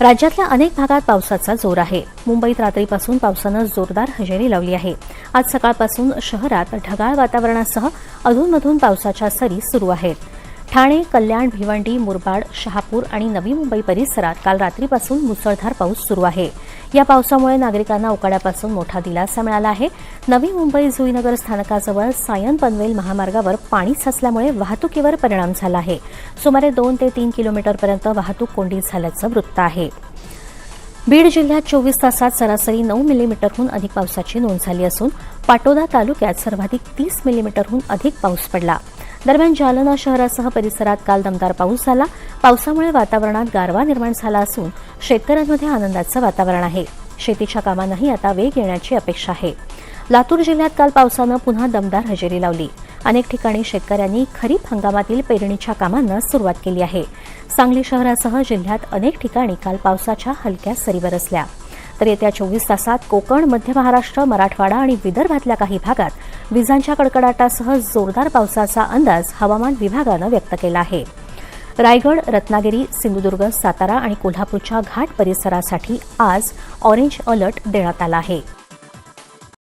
राज्यातल्या अनेक भागात पावसाचा जोर आहे। मुंबईत रात्रीपासून पावसानं जोरदार हजेरी लावली आहे। आज सकाळपासून शहरात ढगाळ वातावरणासह अधूनमधून पावसाच्या सरी सुरू आहेत। ठाणे, कल्याण, भिवंडी, मुरबाड, शहापूर आणि नवी मुंबई परिसरात काल रात्रीपासून मुसळधार पाऊस सुरू आहे। या पावसामुळे नागरिकांना उकाड्यापासून मोठा दिलासा मिळाला आहे। नवी मुंबई जुईनगर स्थानकाजवळ सायन पनवेल महामार्गावर पाणी साचल्यामुळे वाहतुकीवर परिणाम झाला आहे। सुमारे 2 ते 3 किलोमीटरपर्यंत वाहतूक कोंडी झाल्याचं वृत्त आहे। बीड जिल्ह्यात 24 तासात सरासरी 9 मिलीमीटरहून अधिक पावसाची नोंद झाली असून पाटोदा तालुक्यात सर्वाधिक 30 मिलीमीटरहून अधिक पाऊस पडला। दरम्यान जालना शहरासह परिसरात काल दमदार पाऊस झाला। पावसामुळे वातावरणात गारवा निर्माण झाला असून शेतकऱ्यांमध्ये आनंदाचं वातावरण आहे। शेतीच्या कामांनाही आता वेग येण्याची अपेक्षा आहे। लातूर जिल्ह्यात काल पावसानं पुन्हा दमदार हजेरी लावली। अनेक ठिकाणी शेतकऱ्यांनी खरीप हंगामातील पेरणीच्या कामांना सुरुवात केली आहे। सांगली शहरासह जिल्ह्यात अनेक ठिकाणी काल पावसाच्या हलक्या सरी बरसल्या। तर येत्या 24 तासात कोकण, मध्य महाराष्ट्र, मराठवाडा आणि विदर्भातल्या काही भागात विजांच्या कडकडाटासह जोरदार पावसाचा अंदाज हवामान विभागानं व्यक्त केला आहे। रायगड, रत्नागिरी, सिंधुदुर्ग, सातारा आणि कोल्हापूरच्या घाट परिसरासाठी आज ऑरेंज अलर्ट देण्यात आला आहे।